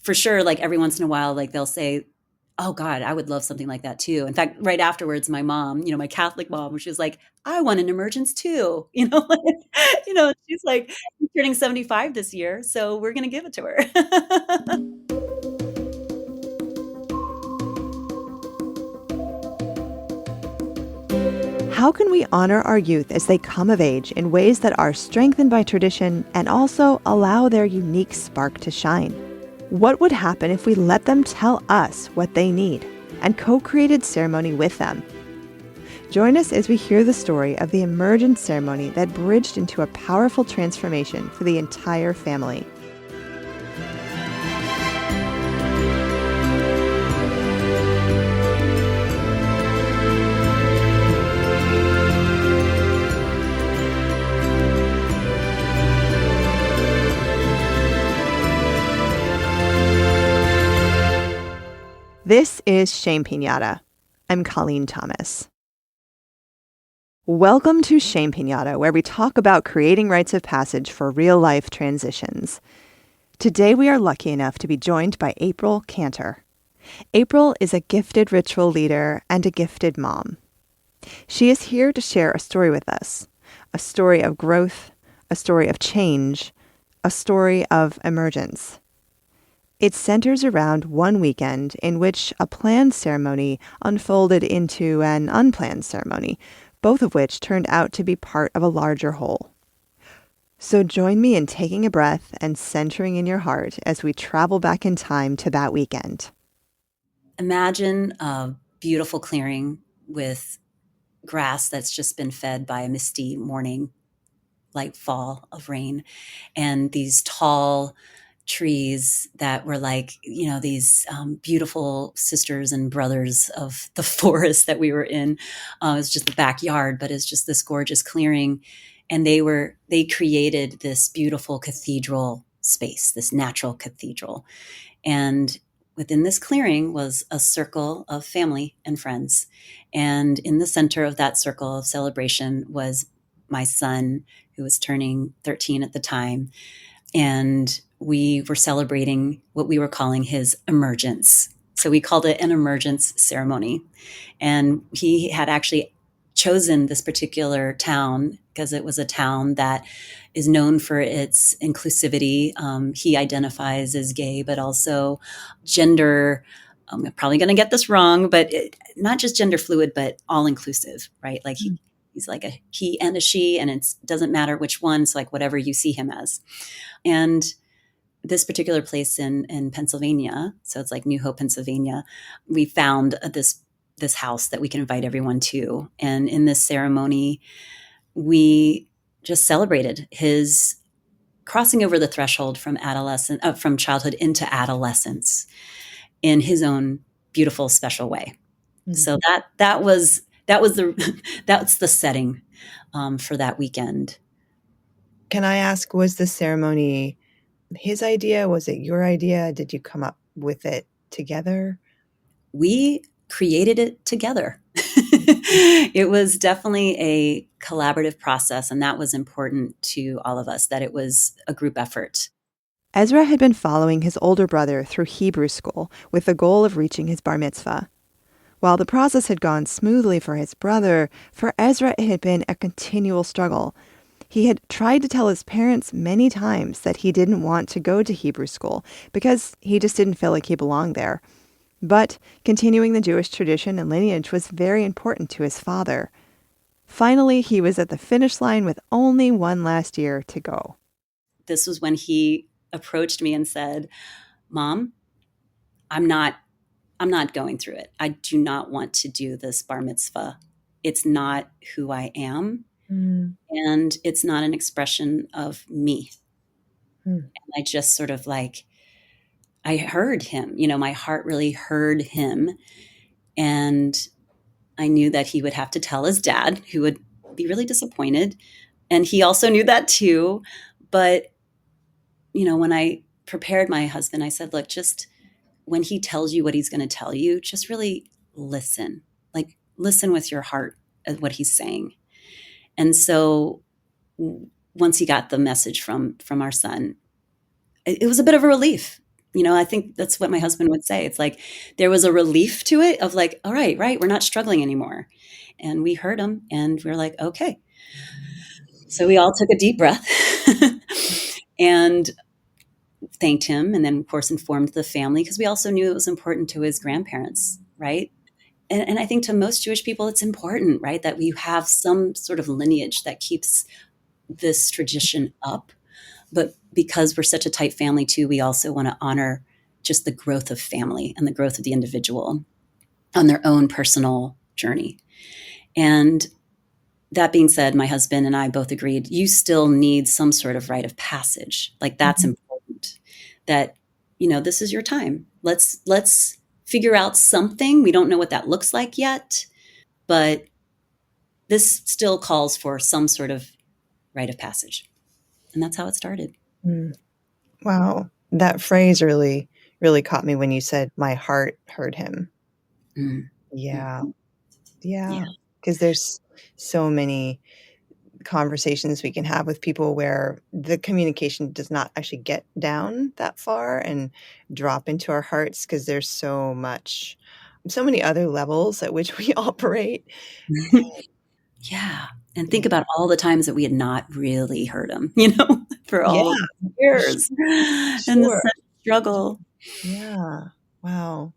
for sure, like every once in a while, like they'll say, "Oh God, I would love something like that too." In fact, right afterwards, my mom, my Catholic mom, she was like, "I want an emergence too." She's like, "I'm turning 75 this year, so we're gonna give it to her." How can we honor our youth as they come of age in ways that are strengthened by tradition and also allow their unique spark to shine? What would happen if we let them tell us what they need and co-created ceremony with them? Join us as we hear the story of the Emergence Ceremony that bridged into a powerful transformation for the entire family. This is Shame Piñata. I'm Colleen Thomas. Welcome to Shame Piñata, where we talk about creating rites of passage for real-life transitions. Today we are lucky enough to be joined by April Cantor. April is a gifted ritual leader and a gifted mom. She is here to share a story with us, a story of growth, a story of change, a story of emergence. It centers around one weekend in which a planned ceremony unfolded into an unplanned ceremony, both of which turned out to be part of a larger whole. So join me in taking a breath and centering in your heart as we travel back in time to that weekend. Imagine a beautiful clearing with grass that's just been fed by a misty morning, like fall of rain, and these tall trees that were like, these beautiful sisters and brothers of the forest that we were in. It's just the backyard, but it's just this gorgeous clearing. And they created this beautiful cathedral space, this natural cathedral. And within this clearing was a circle of family and friends. And in the center of that circle of celebration was my son, who was turning 13 at the time. And we were celebrating what we were calling his emergence. So we called it an emergence ceremony. And he had actually chosen this particular town because it was a town that is known for its inclusivity. He identifies as gay, but also gender. I'm probably going to get this wrong, but not just gender fluid, but all inclusive, right? Like he's like a he and a she, and it doesn't matter which one. It's like whatever you see him as. And this particular place in Pennsylvania, so it's like New Hope, Pennsylvania, we found this house that we can invite everyone to. And in this ceremony, we just celebrated his crossing over the threshold from childhood into adolescence in his own beautiful, special way. Mm-hmm. So that's the setting for that weekend. Can I ask, was the ceremony his idea? Was it your idea? Did you come up with it together? We created it together. It was definitely a collaborative process, and that was important to all of us, that it was a group effort. Ezra had been following his older brother through Hebrew school with the goal of reaching his bar mitzvah. While the process had gone smoothly for his brother, for Ezra it had been a continual struggle. He had tried to tell his parents many times that he didn't want to go to Hebrew school because he just didn't feel like he belonged there. But continuing the Jewish tradition and lineage was very important to his father. Finally, he was at the finish line with only one last year to go. This was when he approached me and said, "Mom, I'm not going through it. I do not want to do this bar mitzvah. It's not who I am. And it's not an expression of me." And I just sort of I heard him, my heart really heard him. And I knew that he would have to tell his dad, who would be really disappointed. And he also knew that too. But, when I prepared my husband, I said, look, just when he tells you what he's going to tell you, just really listen, listen with your heart at what he's saying. And so once he got the message from our son, it was a bit of a relief, I think that's what my husband would say. It's like there was a relief to it of like, all right, right, we're not struggling anymore. And we heard him and we are like, okay. So we all took a deep breath and thanked him. And then, of course, informed the family because we also knew it was important to his grandparents, right? And I think to most Jewish people, it's important, right, that we have some sort of lineage that keeps this tradition up. But because we're such a tight family, too, we also want to honor just the growth of family and the growth of the individual on their own personal journey. And that being said, my husband and I both agreed you still need some sort of rite of passage. Like that's Mhm. important. That this is your time. Let's figure out something. We don't know what that looks like yet, but this still calls for some sort of rite of passage. And that's how it started. Mm. Wow. That phrase really, really caught me when you said, "My heart heard him." Mm. Yeah. Mhm. Yeah. Yeah. Because there's so many conversations we can have with people where the communication does not actually get down that far and drop into our hearts because there's so many other levels at which we operate. Yeah. And think Yeah. about all the times that we had not really heard him, for Yeah, all of these for su years and the sure. struggle. Yeah. Wow.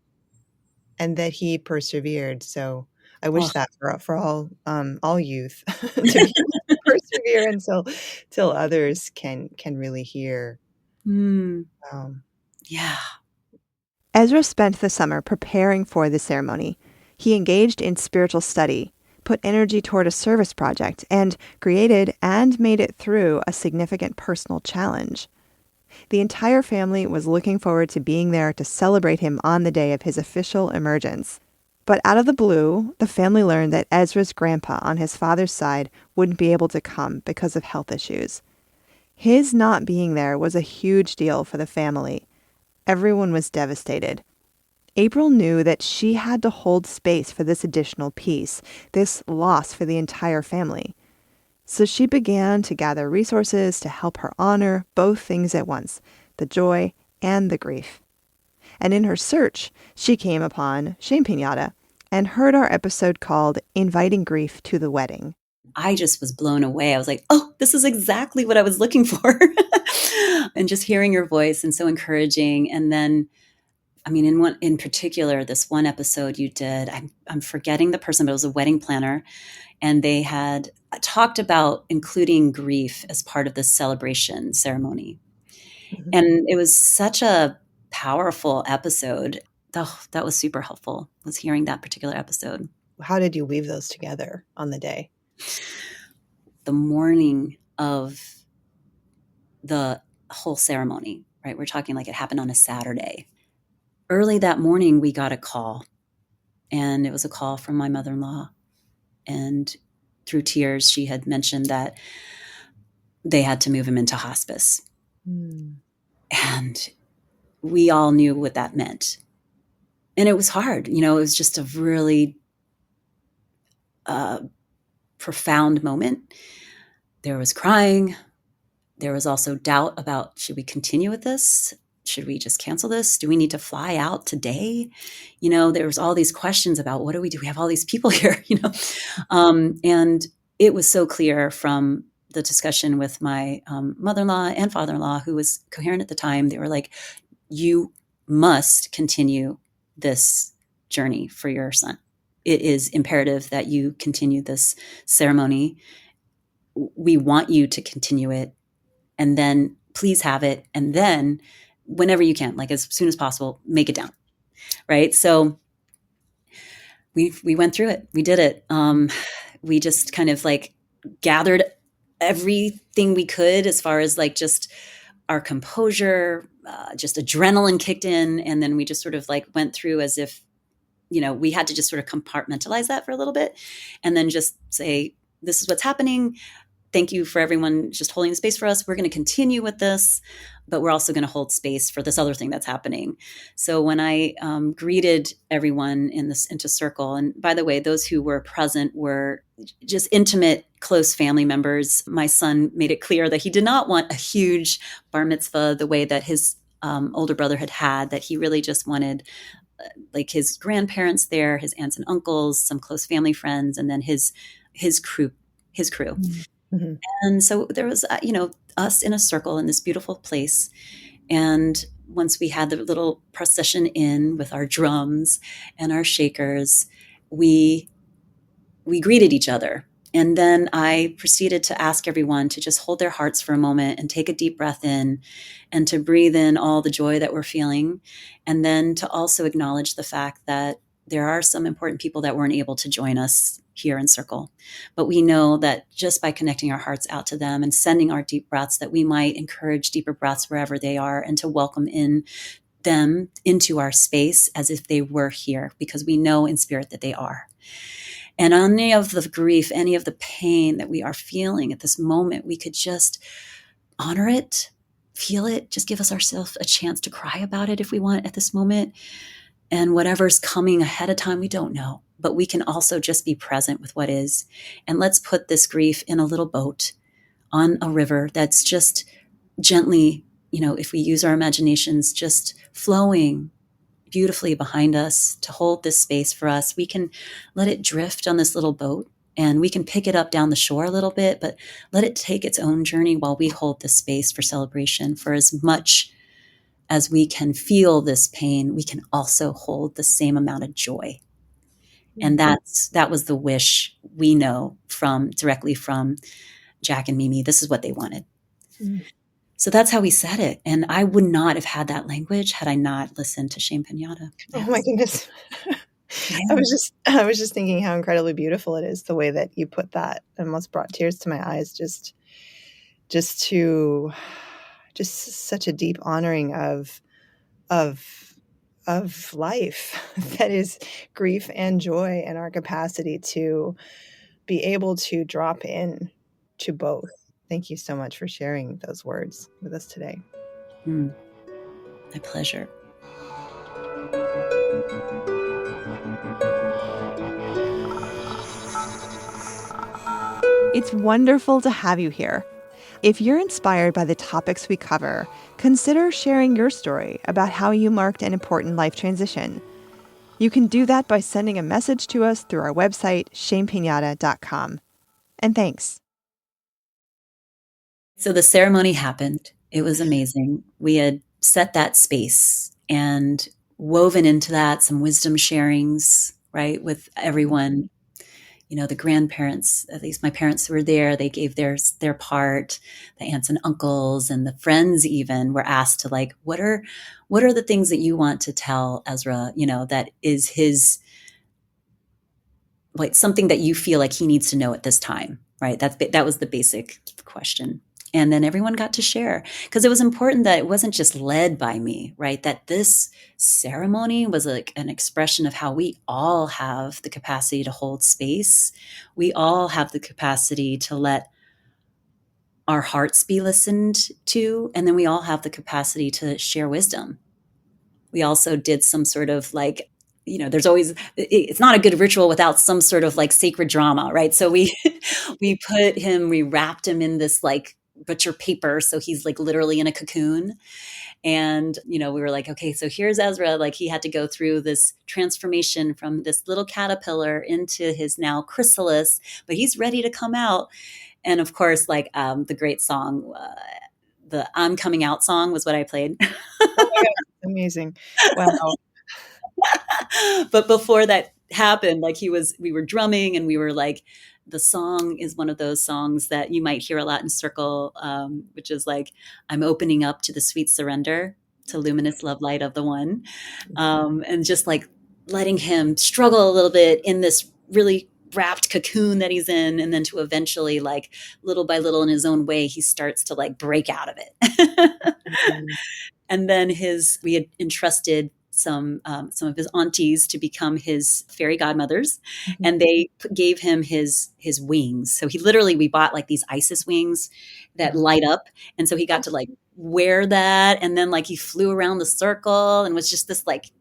And that he persevered, so I Oh. wish that for all youth to be able to persevere until till others can really hear. Mm. Um, Yeah. Ezra spent the summer preparing for the ceremony. He engaged in spiritual study, put energy toward a service project, and created and made it through a significant personal challenge. The entire family was looking forward to being there to celebrate him on the day of his official emergence. But out of the blue, the family learned that Ezra's grandpa on his father's side wouldn't be able to come because of health issues. His not being there was a huge deal for the family. Everyone was devastated. April knew that she had to hold space for this additional piece, this loss for the entire family. So she began to gather resources to help her honor both things at once, the joy and the grief. And in her search, she came upon Shame Piñata and heard our episode called Inviting Grief to the Wedding. I just was blown away. I was like, oh, this is exactly what I was looking for. And just hearing your voice and so encouraging. And then, I mean, in particular, this one episode you did, I'm forgetting the person, but it was a wedding planner. And they had talked about including grief as part of the celebration ceremony. Mhm. And it was such a powerful episode. Oh, that was super helpful, was hearing that particular episode. How did you weave those together on the day? The morning of the whole ceremony, right? We're talking like it happened on a Saturday. Early that morning, we got a call, and it was a call from my mother in law. And through tears, she had mentioned that they had to move him into hospice. Mm. And we all knew what that meant. And it was hard. It was just a really uh, profound moment. There was crying. There was also doubt about, should we continue with this? Should we just cancel this? Do we need to fly out today? There was all these questions about what do we do? We have all these people here, and it was so clear from the discussion with my mother-in-law and father-in-law, who was coherent at the time. They were like, you must continue this journey for your son. It is imperative that you continue this ceremony. We want you to continue it, and then please have it, and then whenever you can, like as soon as possible, make it down, right? So we went through it. We did it. We just kind of like gathered everything we could as far as like just our composure, just adrenaline kicked in, and then we just sort of like went through as if we had to just sort of compartmentalize that for a little bit, and then just say, this is what's happening. Thank you for everyone just holding the space for us. We're going to continue with this, but we're also going to hold space for this other thing that's happening. So when I greeted everyone into circle, and by the way, those who were present were just intimate, close family members. My son made it clear that he did not want a huge bar mitzvah the way that his older brother had that he really just wanted like his grandparents there, his aunts and uncles, some close family friends, and then his crew, his crew. Mm-hmm. And so there was, us in a circle in this beautiful place. And once we had the little procession in with our drums and our shakers, we greeted each other. And then I proceeded to ask everyone to just hold their hearts for a moment and take a deep breath in and to breathe in all the joy that we're feeling. And then to also acknowledge the fact that there are some important people that weren't able to join us here in Circle. But we know that just by connecting our hearts out to them and sending our deep breaths, that we might encourage deeper breaths wherever they are and to welcome in them into our space as if they were here, because we know in spirit that they are. And any of the grief, any of the pain that we are feeling at this moment, we could just honor it, feel it, just give us ourselves a chance to cry about it if we want at this moment. And whatever's coming ahead of time, we don't know. But we can also just be present with what is. And let's put this grief in a little boat on a river that's just gently, if we use our imaginations, just flowing beautifully behind us to hold this space for us. We can let it drift on this little boat and we can pick it up down the shore a little bit, but let it take its own journey while we hold this space for celebration. For as much as we can feel this pain, we can also hold the same amount of joy. And that was the wish we know directly from Jack and Mimi. This is what they wanted. Mm. So that's how we said it. And I would not have had that language had I not listened to Shane Piñata. Oh my goodness. Yeah. I was just thinking how incredibly beautiful it is, the way that you put that, and almost brought tears to my eyes, just such a deep honoring of life that is grief and joy, and our capacity to be able to drop in to both. Thank you so much for sharing those words with us today. My pleasure. It's wonderful to have you here. If you're inspired by the topics we cover, consider sharing your story about how you marked an important life transition. You can do that by sending a message to us through our website, shanepiñata.com. And thanks. So the ceremony happened. It was amazing. We had set that space and woven into that some wisdom sharings, right, with everyone. The grandparents, at least my parents were there, they gave their part. The aunts and uncles and the friends even were asked to, like, what are the things that you want to tell Ezra, that is his, like, something that you feel like he needs to know at this time, right? That was the basic question. And then everyone got to share, because it was important that it wasn't just led by me, right? That this ceremony was like an expression of how we all have the capacity to hold space. We all have the capacity to let our hearts be listened to. And then we all have the capacity to share wisdom. We also did some sort of, like, there's always, it's not a good ritual without some sort of like sacred drama, right? So we we wrapped him in this like butcher paper, so he's like literally in a cocoon. And we were like, okay, so here's Ezra, like he had to go through this transformation from this little caterpillar into his now chrysalis, but he's ready to come out. And of course, like, the great song, the I'm Coming Out song was what I played. Oh my God, amazing. Wow. But before that happened, like we were drumming and we were like, the song is one of those songs that you might hear a lot in Circle, which is like, I'm opening up to the sweet surrender, to luminous love light of the one. And just like letting him struggle a little bit in this really wrapped cocoon that he's in. And then to eventually, like, little by little in his own way, he starts to like break out of it. And then we had entrusted some of his aunties to become his fairy godmothers, and they gave him his wings. So we bought like these Isis wings that light up, and so he got to like wear that, and then like he flew around the circle and was just this like,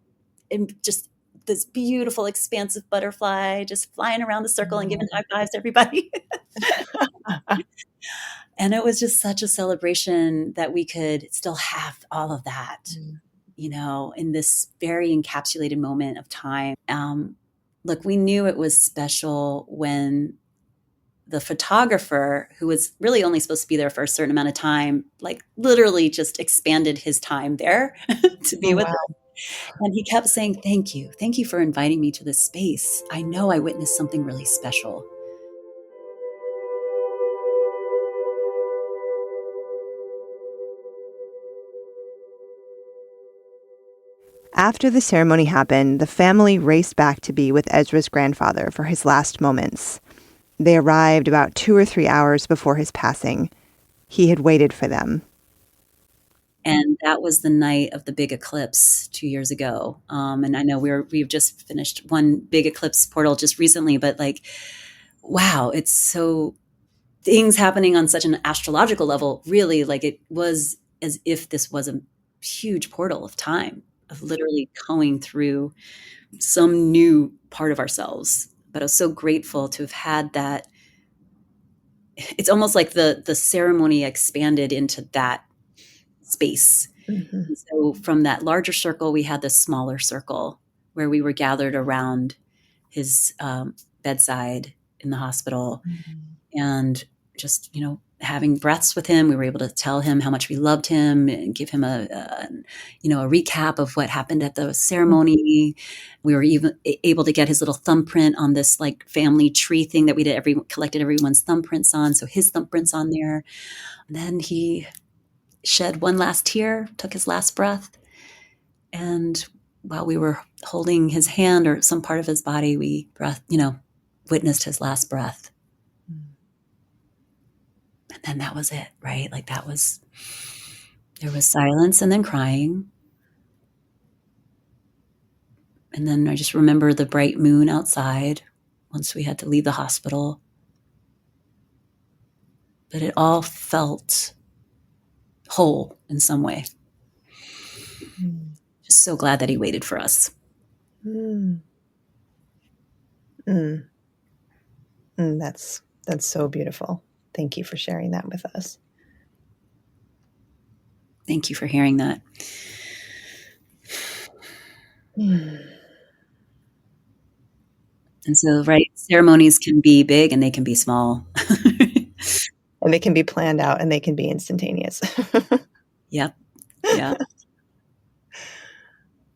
just this beautiful expansive butterfly just flying around the circle and giving high fives to everybody. And it was just such a celebration that we could still have all of that, in this very encapsulated moment of time. Look, we knew it was special when the photographer, who was really only supposed to be there for a certain amount of time, like literally just expanded his time there to be Oh, with wow. us. And he kept saying, thank you. Thank you for inviting me to this space. I know I witnessed something really special. After the ceremony happened, the family raced back to be with Ezra's grandfather for his last moments. They arrived about 2 or 3 hours before his passing. He had waited for them. And that was the night of the big eclipse 2 years ago. And I know we've just finished one big eclipse portal just recently, but like, wow, it's so things happening on such an astrological level. Really, like it was as if this was a huge portal of time, of literally going through some new part of ourselves. But I was so grateful to have had that. It's almost like the ceremony expanded into that space. Mm-hmm. And so from that larger circle, we had this smaller circle where we were gathered around his bedside in the hospital, and just, having breaths with him. We were able to tell him how much we loved him and give him a recap of what happened at the ceremony. We were even able to get his little thumbprint on this like family tree thing that we collected everyone's thumbprints on. So his thumbprints on there. And then he shed one last tear, took his last breath. And while we were holding his hand or some part of his body, we witnessed his last breath. And then that was it, right? Like there was silence and then crying. And then I just remember the bright moon outside once we had to leave the hospital. But it all felt whole in some way. Just so glad that he waited for us. That's so beautiful. Thank you for sharing that with us. Thank you for hearing that. And so, right, ceremonies can be big and they can be small. And they can be planned out and they can be instantaneous. Yep. Yeah.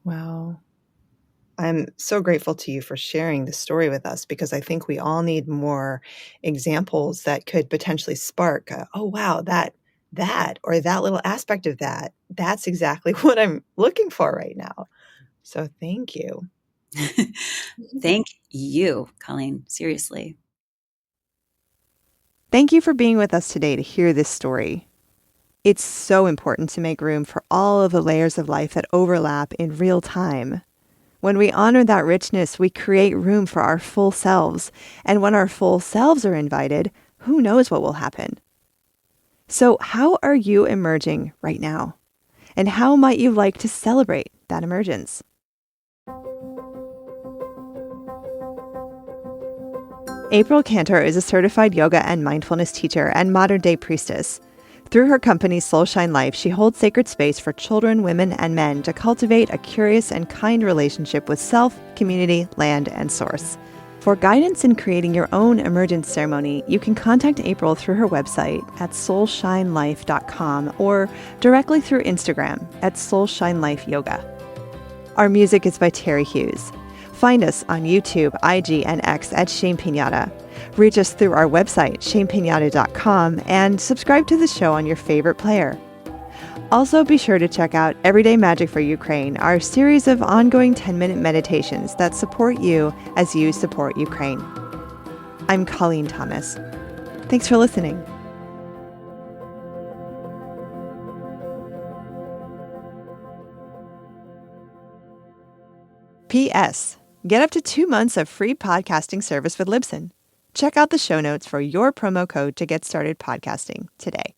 Wow. I'm so grateful to you for sharing this story with us, because I think we all need more examples that could potentially spark, oh, wow, that or that little aspect of that's exactly what I'm looking for right now. So thank you. Thank you, Colleen. Seriously. Thank you for being with us today to hear this story. It's so important to make room for all of the layers of life that overlap in real time. When we honor that richness, we create room for our full selves. And when our full selves are invited, who knows what will happen? So how are you emerging right now? And how might you like to celebrate that emergence? April Cantor is a certified yoga and mindfulness teacher and modern-day priestess. Through her company, Soul Shine Life, she holds sacred space for children, women, and men to cultivate a curious and kind relationship with self, community, land, and source. For guidance in creating your own Emergence Ceremony, you can contact April through her website at soulshinelife.com or directly through Instagram at soulshinelifeyoga. Our music is by Terry Hughes. Find us on YouTube, IG, and X at Shame Piñata. Reach us through our website, shamepiñata.com, and subscribe to the show on your favorite player. Also, be sure to check out Everyday Magic for Ukraine, our series of ongoing 10-minute meditations that support you as you support Ukraine. I'm Colleen Thomas. Thanks for listening. P.S. Get up to 2 months of free podcasting service with Libsyn. Check out the show notes for your promo code to get started podcasting today.